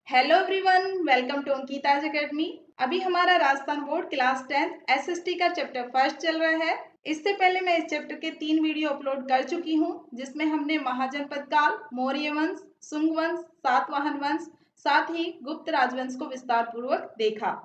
Hello everyone, welcome to Ankita's academy. अभी हमारा Rajasthan board class 10 SST का चैप्टर फर्स्ट चल रहा है। इससे पहले मैं इस चैप्टर के 3 वीडियो अपलोड कर चुकी हूँ, जिसमें हमने महाजनपद काल, मौर्य वंश, शुंग वंश, सातवाहन वंश, साथ ही गुप्त राजवंश को विस्तार पूर्वक देखा।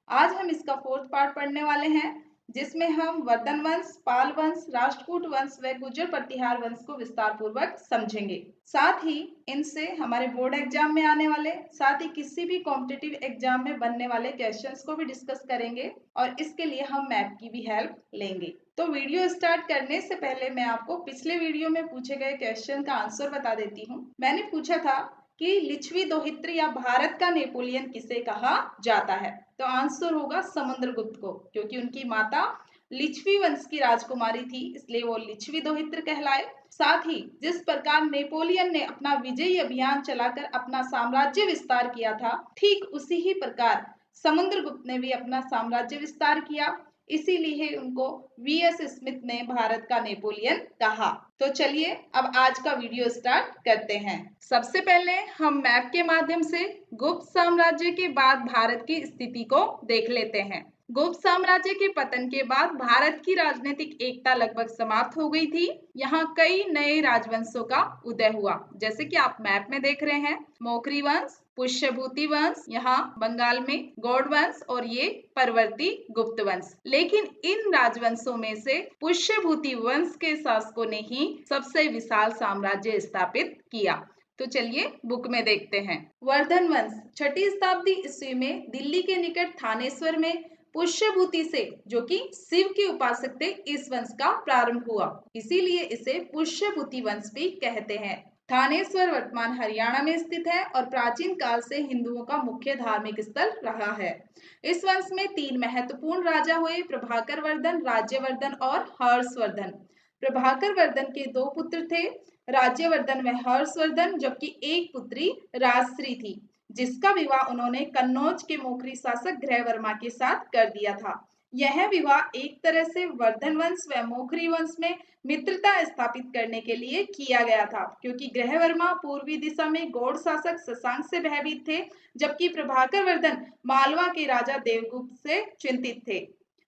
आज हम इसका फोर्थ पार्ट पढ़ने वाले हैं, जिसमें हम वर्धन वंश, पाल वंश, राष्ट्रकूट वंश व गुर्जर प्रतिहार वंश को विस्तार पूर्वक समझेंगे। साथ ही इनसे हमारे बोर्ड एग्जाम में आने वाले, साथ ही किसी भी कॉम्पिटिटिव एग्जाम में बनने वाले क्वेश्चंस को भी डिस्कस करेंगे और इसके लिए हम मैप की भी हेल्प लेंगे। तो वीडियो स्टार्ट करने से पहले मैं आपको पिछले वीडियो में पूछे गए क्वेश्चन का आंसर बता देती हूँ। मैंने पूछा था कि लिच्छवी दोहित्र या भारत का नेपोलियन किसे कहा जाता है। तो आंसर होगा समुद्रगुप्त को, क्योंकि उनकी माता लिच्छवी वंश की राजकुमारी थी, इसलिए वो लिच्छवी दोहित्र कहलाए। साथ ही जिस प्रकार नेपोलियन ने अपना विजयी अभियान चलाकर अपना साम्राज्य विस्तार किया था, ठीक उसी ही प्रकार समुद्रगुप्त ने भी अपना साम्राज्य विस्तार किया, इसीलिए उनको वीएस स्मिथ ने भारत का नेपोलियन कहा। तो चलिए अब आज का वीडियो स्टार्ट करते हैं। सबसे पहले हम मैप के माध्यम से गुप्त साम्राज्य के बाद भारत की स्थिति को देख लेते हैं। गुप्त साम्राज्य के पतन के बाद भारत की राजनीतिक एकता लगभग समाप्त हो गई थी। यहाँ कई नए राजवंशों का उदय हुआ, जैसे कि आप मैप में देख रहे हैं, मौखरी वंश, पुष्यभूति वंश, यहाँ बंगाल में गौड़ वंश और ये परवर्ती गुप्त वंश। लेकिन इन राजवंशों में से पुष्यभूति वंश के शासकों ने ही सबसे विशाल साम्राज्य स्थापित किया। तो चलिए बुक में देखते हैं। वर्धन वंश 6ठी शताब्दी ईस्वी में दिल्ली के निकट थानेश्वर में पुष्यभूति से, जो कि शिव के उपासक थे, इस वंश का प्रारंभ हुआ, इसीलिए इसे पुष्यभूति वंश भी कहते हैं। थानेश्वर वर्तमान हरियाणा में स्थित है और प्राचीन काल से हिंदुओं का मुख्य धार्मिक स्थल रहा है। इस वंश में 3 महत्वपूर्ण राजा हुए, प्रभाकर वर्धन, राज्यवर्धन और हर्षवर्धन। प्रभाकर वर्धन के 2 पुत्र थे, राज्यवर्धन व हर्षवर्धन, जबकि एक पुत्री राजश्री थी, जिसका विवाह उन्होंने कन्नौज के मोखरी शासक ग्रहवर्मा के साथ कर दिया था। यह विवाह एक तरह से वर्धन वंश व मोखरी वंश में मित्रता स्थापित करने के लिए किया गया था, क्योंकि ग्रहवर्मा पूर्वी दिशा में गौड़ शासक शशांक से भयभीत थे, जबकि प्रभाकर वर्धन मालवा के राजा देवगुप्त से चिंतित थे।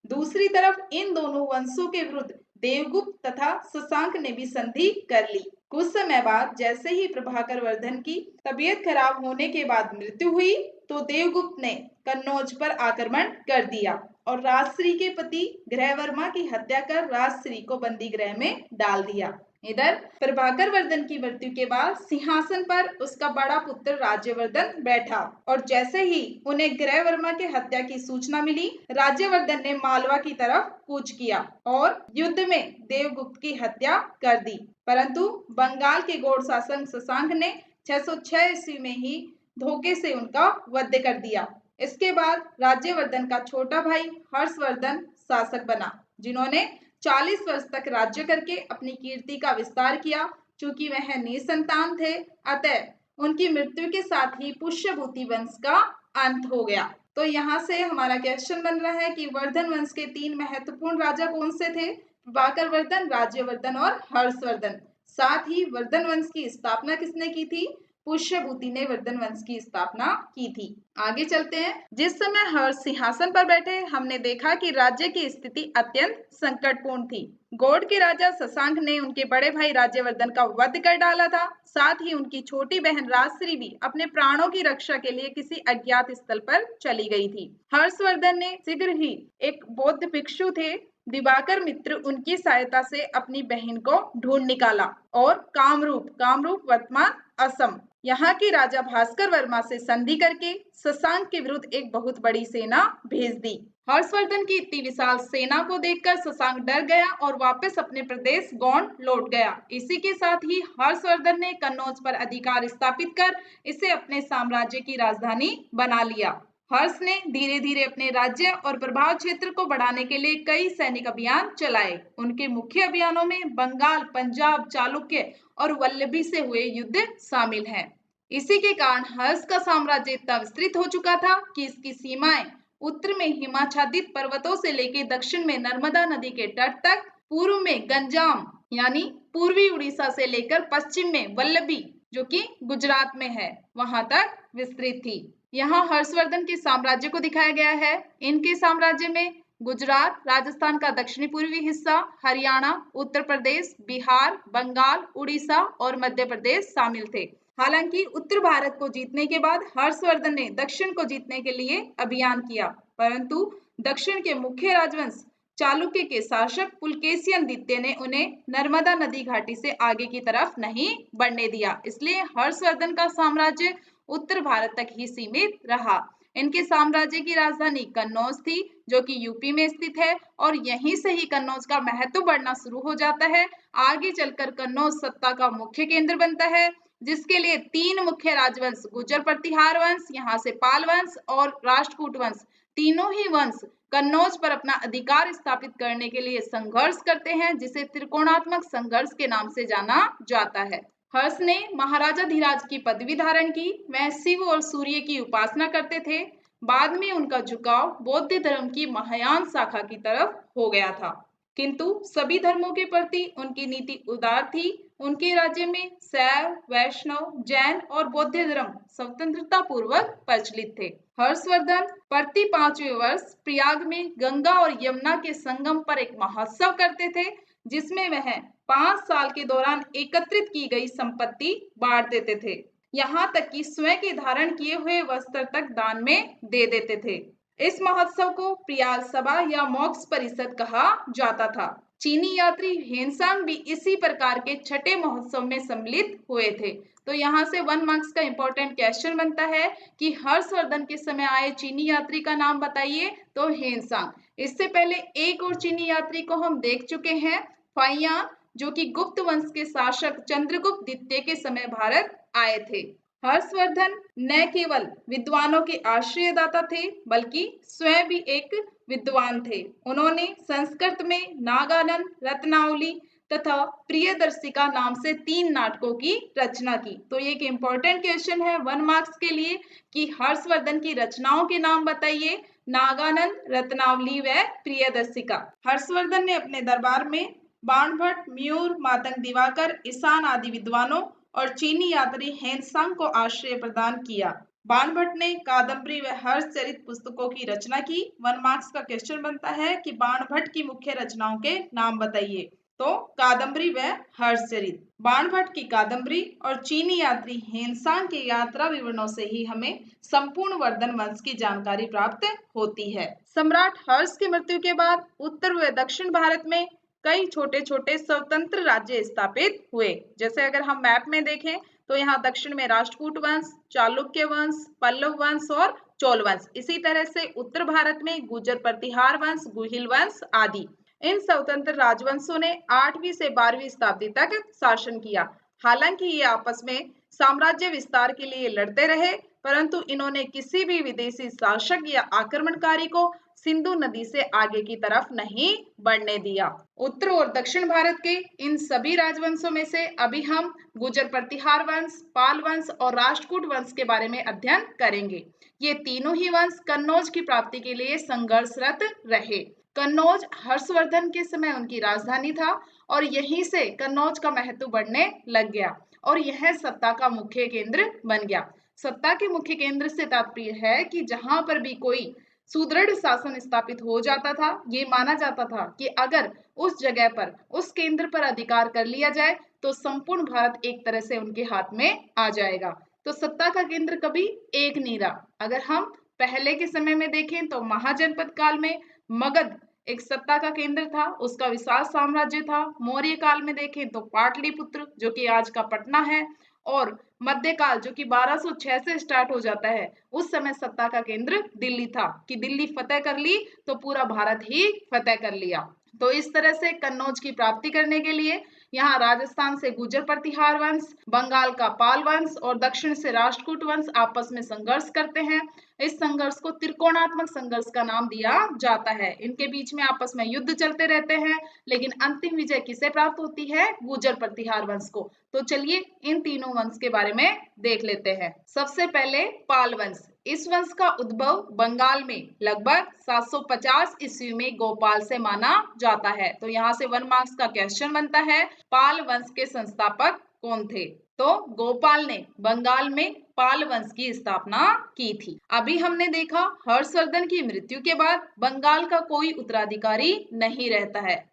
दूसरी तरफ इन दोनों वंशों के विरुद्ध देवगुप्त तथा शशांक ने भी संधि कर ली। कुछ समय बाद जैसे ही प्रभाकर वर्धन की तबीयत खराब होने के बाद मृत्यु हुई, तो देवगुप्त ने कन्नौज पर आक्रमण कर दिया और राजश्री के पति ग्रहवर्मा की हत्या कर राजश्री को बंदी गृह में डाल दिया। इधर प्रभाकर वर्धन की मृत्यु के बाद सिंहासन पर उसका बड़ा पुत्र राज्यवर्धन बैठा और जैसे ही उन्हें ग्रहवर्मा के हत्या की सूचना मिली, राज्यवर्धन ने मालवा की तरफ कूच किया और युद्ध में देवगुप्त की हत्या कर दी। परंतु बंगाल के गौड़ शासक शशांक ने 606 ईस्वी में ही धोखे से उनका वध कर दिया। इसके बाद राज्यवर्धन का छोटा भाई हर्षवर्धन शासक बना, जिन्होंने 40 वर्ष तक राज्य करके अपनी कीर्ति का विस्तार किया। चूंकि वह निसंतान थे, अतः उनकी मृत्यु के साथ ही पुष्यभूति वंश का अंत हो गया। तो यहाँ से हमारा क्वेश्चन बन रहा है कि वर्धन वंश के 3 महत्वपूर्ण राजा कौन से थे? प्रभाकर वर्धन, राज्यवर्धन और हर्षवर्धन। साथ ही वर्धन वंश की स्थापना किसने की थी? पुष्यभूति ने वर्धन वंश की स्थापना की थी। आगे चलते हैं। जिस समय हर्ष सिंहासन पर बैठे, हमने देखा कि राज्य की स्थिति अत्यंत संकटपूर्ण थी। गौड़ के राजा शशांक ने उनके बड़े भाई राज्यवर्धन का वध कर डाला था। साथ ही उनकी छोटी बहन राजश्री भी अपने प्राणों की रक्षा के लिए किसी अज्ञात स्थल पर चली गई थी। हर्षवर्धन ने शीघ्र ही एक बौद्ध भिक्षु थे दिवाकर मित्र, उनकी सहायता से अपनी बहन को ढूंढ निकाला और कामरूप वर्तमान असम, यहाँ के राजा भास्कर वर्मा से संधि करके शशांक के विरुद्ध एक बहुत बड़ी सेना भेज दी। हर्षवर्धन की इतनी विशाल सेना को देखकर शशांक डर गया और वापस अपने प्रदेश गौंड लौट गया। इसी के साथ ही हर्षवर्धन ने कन्नौज पर अधिकार स्थापित कर इसे अपने साम्राज्य की राजधानी बना लिया। हर्ष ने धीरे धीरे अपने राज्य और प्रभाव क्षेत्र को बढ़ाने के लिए कई सैनिक अभियान चलाए। उनके मुख्य अभियानों में बंगाल, पंजाब, चालुक्य और वल्लभी से हुए युद्ध शामिल हैं। इसी के कारण हर्ष का साम्राज्य इतना विस्तृत हो चुका था कि इसकी सीमाएं उत्तर में हिमाच्छादित पर्वतों से लेकर दक्षिण में नर्मदा नदी के तट तक, पूर्व में गंजाम यानी पूर्वी उड़ीसा से लेकर पश्चिम में वल्लभी, जो कि गुजरात में है, वहां तक विस्तृत थी। यहाँ हर्षवर्धन के साम्राज्य को दिखाया गया है। इनके साम्राज्य में गुजरात, राजस्थान का दक्षिणी पूर्वी हिस्सा, हरियाणा, उत्तर प्रदेश, बिहार, बंगाल, उड़ीसा और मध्य प्रदेश शामिल थे। हालांकि उत्तर भारत को जीतने के बाद हर्षवर्धन ने दक्षिण को जीतने के लिए अभियान किया, परंतु दक्षिण के मुख्य राजवंश चालुक्य के शासक पुलकेशिन द्वितीय ने उन्हें नर्मदा नदी घाटी से आगे की तरफ नहीं बढ़ने दिया। इसलिए हर्षवर्धन का साम्राज्य उत्तर भारत तक ही सीमित रहा। इनके साम्राज्य की राजधानी कन्नौज थी, जो कि यूपी में स्थित है, और यहीं से ही कन्नौज का महत्व बढ़ना शुरू हो जाता है। आगे चलकर कन्नौज सत्ता का मुख्य केंद्र बनता है, जिसके लिए तीन मुख्य राजवंश गुर्जर प्रतिहार वंश, यहाँ से पाल वंश और राष्ट्रकूट वंश, तीनों ही वंश कन्नौज पर अपना अधिकार स्थापित करने के लिए संघर्ष करते हैं, जिसे त्रिकोणात्मक संघर्ष के नाम से जाना जाता है। हर्ष ने महाराजा धीराज की पदवी धारण की। वह शिव और सूर्य की उपासना करते थे। बाद में उनका झुकाव बौद्ध धर्म की महायान शाखा की तरफ हो गया था, किंतु सभी धर्मों के प्रति उनकी नीति उदार थी। उनके राज्य में शैव, वैष्णव, जैन और बौद्ध धर्म स्वतंत्रता पूर्वक प्रचलित थे। हर्षवर्धन प्रति 5वें वर्ष प्रयाग में गंगा और यमुना के संगम पर एक महोत्सव करते थे, जिसमें वह 5 साल के दौरान एकत्रित की गई संपत्ति बांट देते थे। यहाँ तक कि स्वयं के धारण किए हुए वस्त्र तक दान में दे देते थे। इस महोत्सव को प्रयाग सभा या मोक्ष परिषद कहा जाता था। चीनी यात्री हेनसांग भी इसी प्रकार के छठे महोत्सव में सम्मिलित हुए थे। तो यहाँ से 1 मार्क्स का इंपॉर्टेंट क्वेश्चन बनता है कि हर्षवर्धन के समय आए चीनी यात्री का नाम बताइए, तो हेनसांग। इससे पहले एक और चीनी यात्री को हम देख चुके हैं, फाइयान, जो कि गुप्त वंश के शासक चंद्रगुप्त द्वितीय के समय भारत आए थे। हर्षवर्धन न केवल विद्वानों के आश्रयदाता थे, बल्कि स्वयं भी एक विद्वान थे। उन्होंने संस्कृत में नागानंद, रत्नावली तथा प्रियदर्शिका नाम से 3 नाटकों की रचना की। तो ये एक इम्पोर्टेंट क्वेश्चन है 1 मार्क्स के लिए कि हर्षवर्धन की रचनाओं के नाम बताइए, नागानंद, रत्नावली व प्रियदर्शिका। हर्षवर्धन ने अपने दरबार में बाणभट्ट, म्यूर, मातंग दिवाकर, ईशान आदि विद्वानों और चीनी यात्री हेनसांग को आश्रय प्रदान किया। बाणभट्ट ने कादम्बरी व हर्षचरित पुस्तकों की रचना की। 1 मार्क्स का क्वेश्चन बनता है कि बाणभट्ट की मुख्य रचनाओं के नाम बताइए, तो कादम्बरी व हर्षचरित। बाणभट्ट की कादम्बरी और चीनी यात्री हेनसांग के यात्रा विवरणों से ही हमें संपूर्ण वर्धन वंश की जानकारी प्राप्त होती है। सम्राट हर्ष की मृत्यु के बाद उत्तर व दक्षिण भारत में कई छोटे छोटे स्वतंत्र राज्य स्थापित हुए। जैसे अगर हम मैप में देखें तो यहाँ दक्षिण में राष्ट्रकूट वंश, चालुक्य वंश, पल्लव वंश और चोल वंश। इसी तरह से उत्तर भारत में गुर्जर प्रतिहार वंश, गुहिल वंश आदि। इन स्वतंत्र राजवंशों ने 8वीं से 12वीं शताब्दी तक शासन किया। हालांकि ये आपस में साम्राज्य विस्तार के लिए लड़ते रहे, परंतु इन्होंने किसी भी विदेशी शासक या आक्रमणकारी को सिंधु नदी से आगे की तरफ नहीं बढ़ने दिया। उत्तर और दक्षिण भारत के इन सभी राजवंशों में से अभी हम गुर्जर प्रतिहार वंश, पाल वंश और राष्ट्रकूट वंश के बारे में अध्ययन करेंगे। ये तीनों ही वंश कन्नौज की प्राप्ति के लिए संघर्षरत रहे। कन्नौज हर्षवर्धन के समय उनकी राजधानी था और यहीं से कन्नौज का महत्व बढ़ने लग गया और यह सत्ता का मुख्य केंद्र बन गया। सत्ता के मुख्य केंद्र से तात्पर्य है कि जहां पर भी कोई सुदृढ़ शासन स्थापित हो जाता था, ये माना जाता था कि अगर उस जगह पर, उस केंद्र पर अधिकार कर लिया जाए तो संपूर्ण भारत एक तरह से उनके हाथ में आ जाएगा। तो सत्ता का केंद्र कभी एक नहीं रहा। अगर हम पहले के समय में देखें तो महाजनपद काल में मगध एक सत्ता का केंद्र था, उसका विशाल साम्राज्य था। मौर्य काल में देखें तो पाटलिपुत्र, जो कि आज का पटना है, और मध्यकाल जो कि 1206 से स्टार्ट हो जाता है, उस समय सत्ता का केंद्र दिल्ली था कि दिल्ली फतेह कर ली तो पूरा भारत ही फतेह कर लिया। तो इस तरह से कन्नौज की प्राप्ति करने के लिए यहाँ राजस्थान से गुर्जर प्रतिहार वंश, बंगाल का पाल वंश और दक्षिण से राष्ट्रकूट वंश आपस में संघर्ष करते हैं। इस संघर्ष को त्रिकोणात्मक संघर्ष का नाम दिया जाता है। इनके बीच में आपस में युद्ध चलते रहते हैं, लेकिन अंतिम विजय किसे प्राप्त होती है? गुर्जर प्रतिहार वंश को। तो चलिए इन तीनों वंश के बारे में देख लेते हैं। सबसे पहले पाल वंश। इस वंश का उद्भव बंगाल में लगभग 750 ईस्वी में गोपाल से माना जाता है। तो यहाँ से 1 मार्क्स का क्वेश्चन बनता है, पाल वंश के संस्थापक कौन थे? तो गोपाल ने बंगाल में पाल वंश की स्थापना की थी। अभी हमने देखा हर्षवर्धन की मृत्यु के बाद बंगाल का कोई उत्तराधिकारी नहीं रहता है।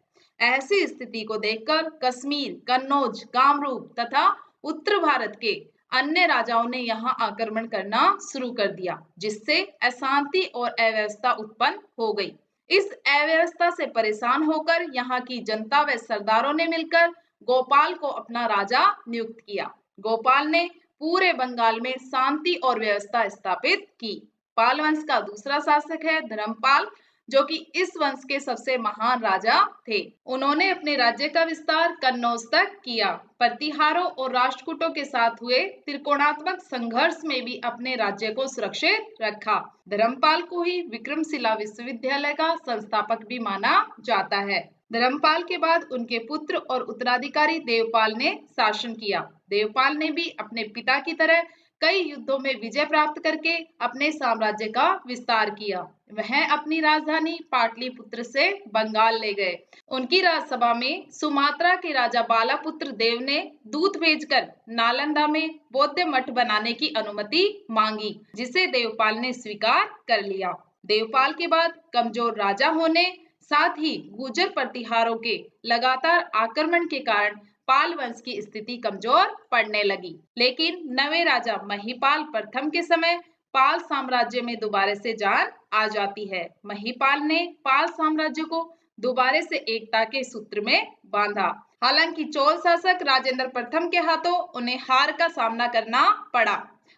ऐसी स्थिति को देखकर कश्मीर, कन्नौज, कामरूप तथा उत्तर भारत के अन्य राजाओं ने यहाँ आक्रमण करना शुरू कर दिया, जिससे अशांति और अव्यवस्था उत्पन्न हो गई। इस अव्यवस्था से परेशान होकर यहाँ की जनता व सरदारों ने मिलकर गोपाल को अपना राजा नियुक्त किया। गोपाल ने पूरे बंगाल में शांति और व्यवस्था स्थापित की। पाल वंश का दूसरा शासक है धर्मपाल, जो कि इस वंश के सबसे महान राजा थे। उन्होंने अपने राज्य का विस्तार कन्नौज तक किया। प्रतिहारों और राष्ट्रकूटों के साथ हुए त्रिकोणात्मक संघर्ष में भी अपने राज्य को सुरक्षित रखा। धर्मपाल को ही विक्रमशिला विश्वविद्यालय का संस्थापक भी माना जाता है। धर्मपाल के बाद उनके पुत्र और उत्तराधिकारी देवपाल ने शासन किया। देवपाल ने भी अपने पिता की तरह कई युद्धों में विजय प्राप्त करके अपने साम्राज्य का विस्तार किया। वह अपनी राजधानी पाटलिपुत्र से बंगाल ले गए। उनकी राजसभा में सुमात्रा के राजा बालापुत्र देव ने दूत भेजकर नालंदा में बौद्ध मठ बनाने की अनुमति मांगी, जिसे देवपाल ने स्वीकार कर लिया। देवपाल के बाद कमजोर राजा होने साथ ही गुर्जर प्रतिहारों के लगातार आक्रमण के कारण पाल वंश की स्थिति कमजोर पड़ने लगी। लेकिन नवे राजा महिपाल प्रथम के समय पाल साम्राज्य में दोबारा से जान आ जाती है। महिपाल ने पाल साम्राज्य को दोबारा से एकता के सूत्र में बांधा। हालांकि चोल शासक राजेंद्र प्रथम के हाथों उन्हें हार का सामना करना पड़ा।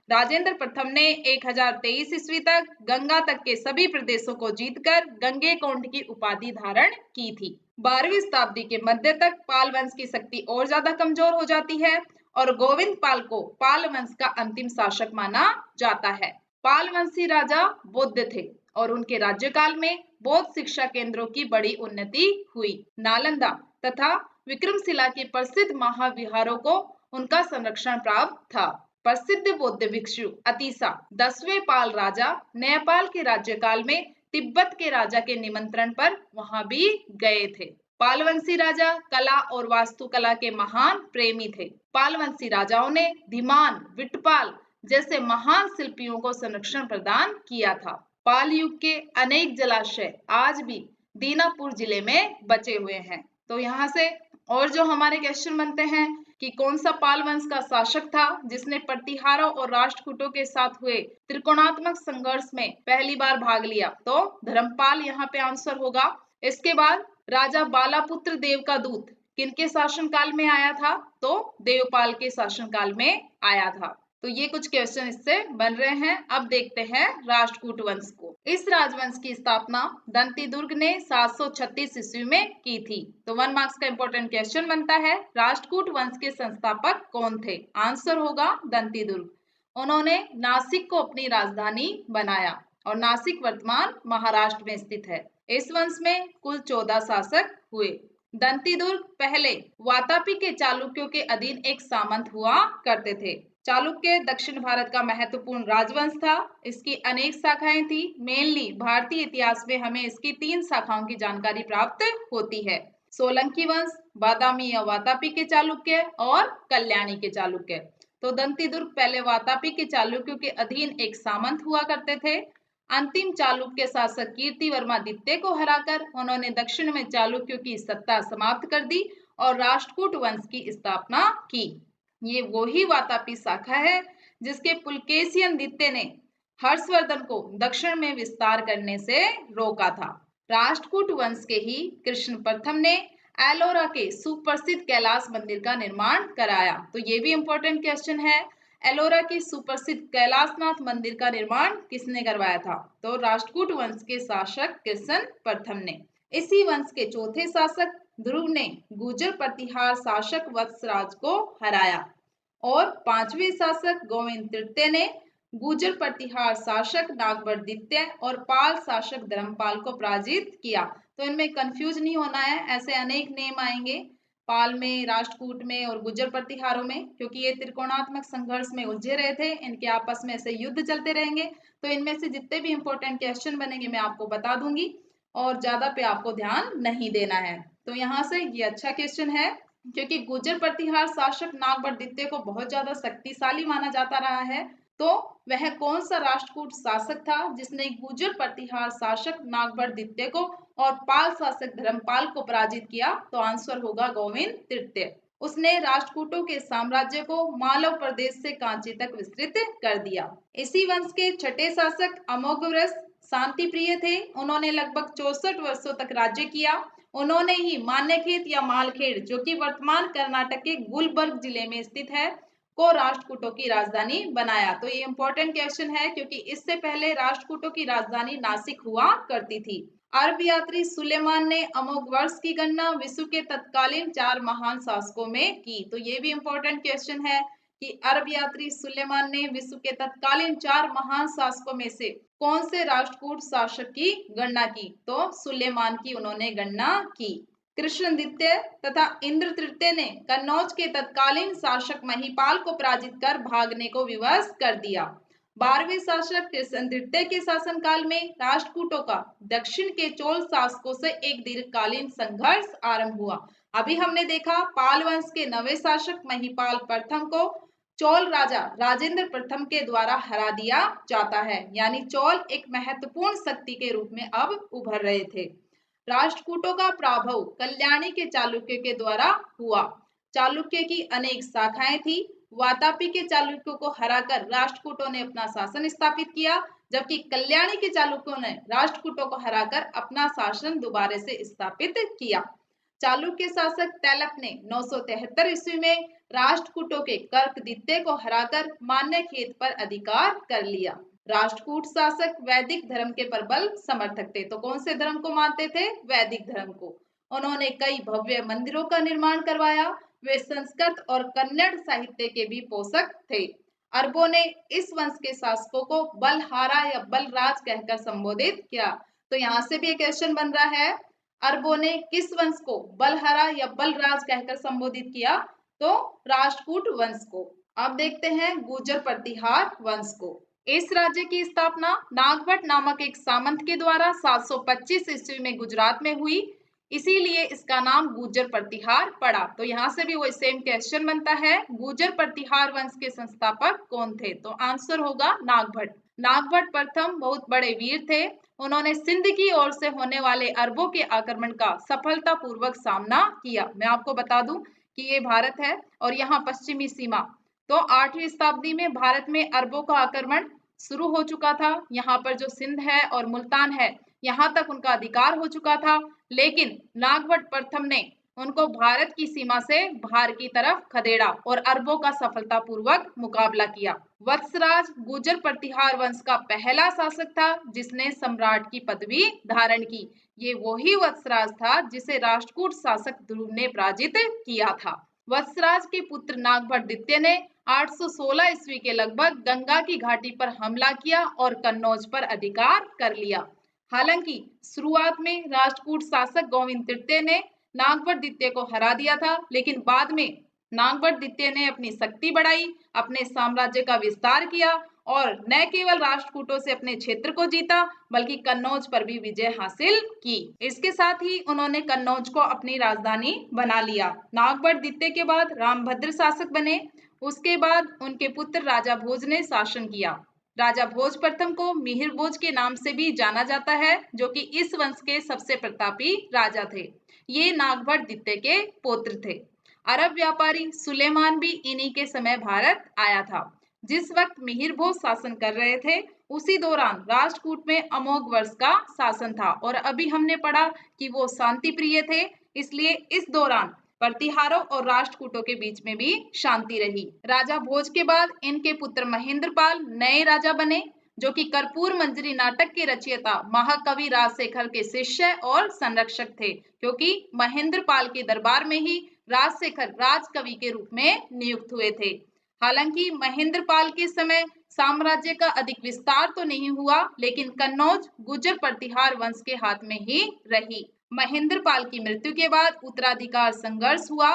राजेंद्र प्रथम ने 1023 ईस्वी तक गंगा तक के सभी प्रदेशों को जीतकर गंगेकोंड की उपाधि धारण की थी। 12वीं शताब्दी के मध्य तक पाल वंश की शक्ति और ज्यादा कमजोर हो जाती है और गोविंद पाल को पाल वंश का अंतिम शासक माना जाता है। पाल वंशी राजा बौद्ध थे और उनके राज्यकाल में बौद्ध शिक्षा केंद्रों की बड़ी उन्नति हुई। नालंदा तथा विक्रमशिला के प्रसिद्ध महाविहारों को उनका संरक्षण प्राप्त था। प्रसिद्ध बौद्ध भिक्षु अतिसा 10वें पाल राजा नेपाल के राज्यकाल में तिब्बत के राजा के निमंत्रण पर वहां भी गए थे। पालवंशी राजा कला और वास्तुकला के महान प्रेमी थे। पालवंशी राजाओं ने धीमान, विटपाल जैसे महान शिल्पियों को संरक्षण प्रदान किया था। पाल युग के अनेक जलाशय आज भी दीनापुर जिले में बचे हुए हैं। तो यहाँ से और जो हमारे क्वेश्चन बनते हैं कि कौन सा पाल वंश का शासक था जिसने प्रतिहारों और राष्ट्रकूटों के साथ हुए त्रिकोणात्मक संघर्ष में पहली बार भाग लिया, तो धर्मपाल यहाँ पे आंसर होगा। इसके बाद राजा बालापुत्र देव का दूत किनके शासनकाल में आया था, तो देवपाल के शासनकाल में आया था। तो ये कुछ क्वेश्चन इससे बन रहे हैं। अब देखते हैं राष्ट्रकूट वंश को। इस राजवंश की स्थापना दंती दुर्ग ने 736 ईस्वी में की थी। तो 1 मार्क्स का इंपॉर्टेंट क्वेश्चन बनता है, राष्ट्रकूट वंश के संस्थापक कौन थे? आंसर होगा दंती दुर्ग। उन्होंने नासिक को अपनी राजधानी बनाया और नासिक वर्तमान महाराष्ट्र में स्थित है। इस वंश में कुल 14 शासक हुए। दंती दुर्ग पहले वातापी के चालुक्यों के अधीन एक सामंत हुआ करते थे। चालुक्य दक्षिण भारत का महत्वपूर्ण राजवंश था। इसकी अनेक शाखाएं थी। मेनली भारतीय इतिहास में हमें इसकी 3 शाखाओं की जानकारी प्राप्त होती है। सोलंकी वंश, बादामी या वातापी के चालुक्य और कल्याणी के चालुक्य। तो दंती दुर्ग पहले वातापी के चालुक्यों के अधीन एक सामंत हुआ करते थे। अंतिम चालुक्य शासक कीर्तिवर्मा द्वितीय को हराकर उन्होंने दक्षिण में चालुक्यों की सत्ता समाप्त कर दी और राष्ट्रकूट वंश की स्थापना की। ये वही वातापी शाखा है जिसके पुलकेशियन द्वितीय ने हर्षवर्धन को दक्षिण में विस्तार करने से रोका था। राष्ट्रकूट वंश के ही कृष्ण प्रथम ने एलोरा के सुप्रसिद्ध कैलाश मंदिर का निर्माण कराया। तो ये भी इंपॉर्टेंट क्वेश्चन है, एलोरा के सुप्रसिद्ध कैलाशनाथ मंदिर का निर्माण किसने करवाया था? तो राष्ट्रकूट वंश के शासक कृष्ण प्रथम ने। इसी वंश के चौथे शासक ध्रुव ने गुर्जर प्रतिहार शासक वत्सराज को हराया और 5वें शासक गोविंद तृतीय ने गुर्जर प्रतिहार शासक नागवर द्वितीय और पाल शासक धर्मपाल को पराजित किया। तो इनमें कंफ्यूज नहीं होना है, ऐसे अनेक नेम आएंगे पाल में, राष्ट्रकूट में और गुर्जर प्रतिहारों में, क्योंकि ये त्रिकोणात्मक संघर्ष में उलझे रहे थे। इनके आपस में ऐसे युद्ध चलते रहेंगे। तो इनमें से जितने भी इंपॉर्टेंट क्वेश्चन बनेंगे मैं आपको बता दूंगी और ज्यादा पे आपको ध्यान नहीं देना है। तो यहाँ से ये अच्छा क्वेश्चन है क्योंकि गुर्जर प्रतिहार शासक नागवर द्वितीय को बहुत ज्यादा शक्तिशाली माना जाता रहा है। तो वह कौन सा राष्ट्रकूट शासक था जिसने गुर्जर प्रतिहार शासक नागभट्ट द्वितीय को और पाल शासक धर्मपाल को पराजित किया? तो आंसर होगा गोविंद तृतीय। उसने राष्ट्रकूटों के साम्राज्य को मालव प्रदेश से कांची तक विस्तृत कर दिया। इसी वंश के छठे शासक अमोघवर्ष शांति प्रिय थे। उन्होंने लगभग 64 वर्षों तक राज्य किया। उन्होंने ही मान्यखेत या मालखेड़, जो कि वर्तमान कर्नाटक के गुलबर्ग जिले में स्थित है, को राष्ट्रकूटों की राजधानी बनाया। तो ये इंपॉर्टेंट क्वेश्चन है क्योंकि इससे पहले राष्ट्रकूटों की राजधानी नासिक हुआ करती थी। अरब यात्री सुलेमान ने अमोघवर्ष की गणना विश्व के तत्कालीन 4 महान शासकों में की। तो ये भी इंपॉर्टेंट क्वेश्चन है कि अरब यात्री सुलेमान ने विश्व के तत्कालीन 4 महान शासकों में से कौन से राष्ट्रकूट शासक की गणना की? तो सुलेमान की उन्होंने गणना की। कृष्ण द्वितीय तथा इंद्र तृतीय ने कन्नौज के तत्कालीन शासक महिपाल को पराजित कर भागने को विवश कर दिया। 12वें शासक कृष्ण तृतीय के शासनकाल में राष्ट्रकूटों का दक्षिण के चोल शासकों से एक दीर्घकालीन संघर्ष आरंभ हुआ। अभी हमने देखा पाल वंश के 9वें शासक महिपाल प्रथम को चोल राजा राजेंद्र प्रथम के द्वारा हरा दिया जाता है, यानी चोल एक महत्वपूर्ण शक्ति के रूप में अब उभर रहे थे। राष्ट्रकूटों का प्राभव कल्याणी के चालुक्य के द्वारा हुआ। चालुक्य की अनेक शाखाएं थी। वातापी के चालुक्यों को हराकर राष्ट्रकूटों ने अपना शासन स्थापित किया, जबकि कल्याणी के चालुक्यों ने राष्ट्रकूटों को हराकर अपना शासन दोबारा से स्थापित किया। चालुक्य शासक तैलप ने 973 ईस्वी में राष्ट्रकूटों के कर्क द्वितीय को हराकर मान्यखेत पर अधिकार कर लिया। राष्ट्रकूट शासक वैदिक धर्म के प्रबल समर्थक थे। तो कौन से धर्म को मानते थे? वैदिक धर्म को। उन्होंने कई भव्य मंदिरों का निर्माण करवाया। वे संस्कृत और कन्नड़ साहित्य के भी पोषक थे। अरबों ने इस वंश के शासकों को बलहारा या बलराज कहकर संबोधित किया। तो यहाँ से भी एक क्वेश्चन बन रहा है, अरबों ने किस वंश को बलहारा या बलराज कहकर संबोधित किया? तो राष्ट्रकूट वंश को। अब देखते हैं गुर्जर प्रतिहार वंश को। इस राज्य की स्थापना नागभट्ट नामक एक सामंत के द्वारा 725 ईस्वी में गुजरात में हुई, इसीलिए इसका नाम गुर्जर प्रतिहार पड़ा। तो यहाँ से भी वही सेम क्वेश्चन बनता है, गुर्जर प्रतिहार वंश के संस्थापक कौन थे? तो आंसर होगा नागभट्ट। नागभट्ट प्रथम बहुत बड़े वीर थे। उन्होंने सिंध की ओर से होने वाले अरबों के आक्रमण का सफलतापूर्वक सामना किया। मैं आपको बता दूं कि ये भारत है और यहाँ पश्चिमी सीमा। तो 8वीं शताब्दी में भारत में अरबों का आक्रमण शुरू हो चुका था। यहाँ पर जो सिंध है और मुल्तान है, यहाँ तक उनका अधिकार हो चुका था, लेकिन नागभट्ट प्रथम ने उनको भारत की सीमा से बाहर की तरफ खदेड़ा और अरबों का सफलतापूर्वक मुकाबला किया। वत्सराज गुर्जर प्रतिहार वंश का पहला शासक था जिसने सम्राट की पदवी धारण की। ये वही वत्सराज था जिसे राष्ट्रकूट शासक ध्रुव ने पराजित किया था। वत्सराज के पुत्र नागभट्ट द्वितीय ने 816 ईस्वी के लगभग गंगा की घाटी पर हमला किया और कन्नौज पर अधिकार कर लिया। हालांकि शुरुआत में राष्ट्रकूट शासक गोविंद तृतीय ने नागभट्ट द्वितीय को हरा दिया था, लेकिन बाद में नागभट्ट द्वितीय ने अपनी शक्ति बढ़ाई, अपने साम्राज्य का विस्तार किया और न केवल राष्ट्रकूटों से अपने क्षेत्र को जीता, बल्कि कन्नौज पर भी विजय हासिल की। इसके साथ ही उन्होंने कन्नौज को अपनी राजधानी बना लिया। नागभट्ट द्वितीय के बाद रामभद्र शासक बने। उसके बाद उनके पुत्र राजा भोज ने शासन किया। राजा भोज प्रथम को मिहिर भोज के नाम से भी जाना जाता है, जो कि इस वंश के सबसे प्रतापी राजा थे। ये नागभट्ट द्वितीय के पुत्र थे। अरब व्यापारी सुलेमान भी इन्हीं के समय भारत आया था। जिस वक्त मिहिर भोज शासन कर रहे थे, उसी दौरान राष्ट्रकूट में अमोघवर्ष का शासन था और अभी हमने पढ़ा कि वो शांति प्रिय थे, इसलिए इस दौरान प्रतिहारों और राष्ट्रकूटों के बीच में भी शांति रही। राजा भोज के बाद इनके पुत्र महेंद्रपाल नए राजा बने, जो कि कर्पूर मंजरी नाटक के रचयिता महाकवि राजशेखर के शिष्य और संरक्षक थे, क्योंकि महेंद्रपाल के दरबार में ही राजशेखर राजकवि के रूप में नियुक्त हुए थे। हालांकि महेंद्रपाल के समय साम्राज्य का अधिक विस्तार तो नहीं हुआ, लेकिन कन्नौज गुर्जर प्रतिहार वंश के हाथ में ही रही। महेंद्रपाल की मृत्यु के बाद उत्तराधिकार संघर्ष हुआ।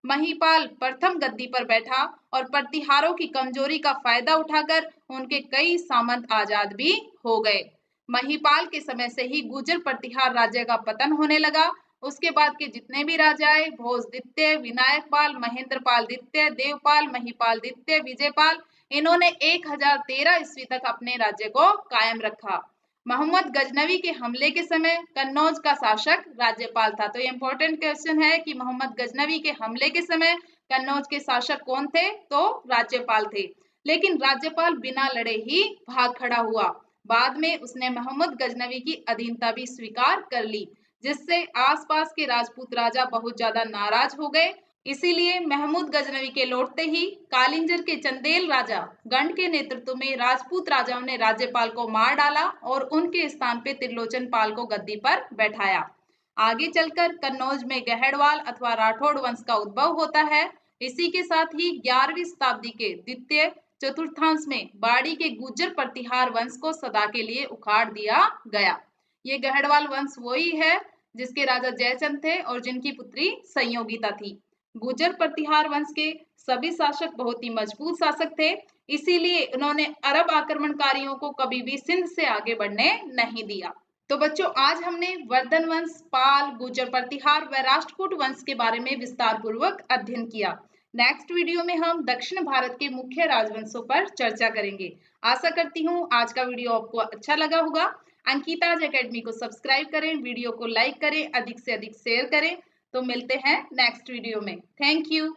महिपाल प्रथम गद्दी पर बैठा और प्रतिहारों की कमजोरी का फायदा उठाकर उनके कई सामंत आजाद भी हो गए। महिपाल के समय से ही गुर्जर प्रतिहार राज्य का पतन होने लगा। उसके बाद के जितने भी राजा आए, भोज द्वितीय, विनायक पाल, महेंद्रपाल द्वितीय, देवपाल, महिपाल द्वितीय, विजयपाल, इन्होंने 1013 ईस्वी तक अपने राज्य को कायम रखा। मोहम्मद गजनवी के हमले के समय कन्नौज का शासक राज्यपाल था। तो ये इंपॉर्टेंट क्वेश्चन है कि मोहम्मद गजनवी के हमले के समय कन्नौज के शासक कौन थे? तो राज्यपाल थे। लेकिन राज्यपाल बिना लड़े ही भाग खड़ा हुआ। बाद में उसने मोहम्मद गजनवी की अधीनता भी स्वीकार कर ली, जिससे आसपास के राजपूत राजा बहुत ज्यादा नाराज हो गए। इसीलिए महमूद गजनवी के लौटते ही कालिंजर के चंदेल राजा गंड के नेतृत्व में राजपूत राजाओं ने राज्यपाल को मार डाला और उनके स्थान पे त्रिलोचन पाल को गद्दी पर बैठाया। आगे चलकर कन्नौज में गहड़वाल अथवा राठौड़ वंश का उद्भव होता है। इसी के साथ ही 11वीं शताब्दी के द्वितीय चतुर्थांश में बाड़ी के गुर्जर प्रतिहार वंश को सदा के लिए उखाड़ दिया गया। ये गहड़वाल वंश वही है जिसके राजा जयचंद थे और जिनकी पुत्री संयोगिता थी। गुर्जर प्रतिहार वंश के सभी शासक बहुत ही मजबूत शासक थे, इसीलिए उन्होंने अरब आक्रमणकारियों को कभी भी सिंध से आगे बढ़ने नहीं दिया। तो बच्चों, आज हमने वर्धन वंश, पाल, गुर्जर प्रतिहार व राष्ट्रकूट वंश के बारे में विस्तार पूर्वक अध्ययन किया। नेक्स्ट वीडियो में हम दक्षिण भारत के मुख्य राजवंशों पर चर्चा करेंगे। आशा करती हूँ आज का वीडियो आपको अच्छा लगा होगा। अंकिताज एकेडमी को सब्सक्राइब करें, वीडियो को लाइक करें, अधिक से अधिक शेयर करें। तो मिलते हैं नेक्स्ट वीडियो में। Thank you.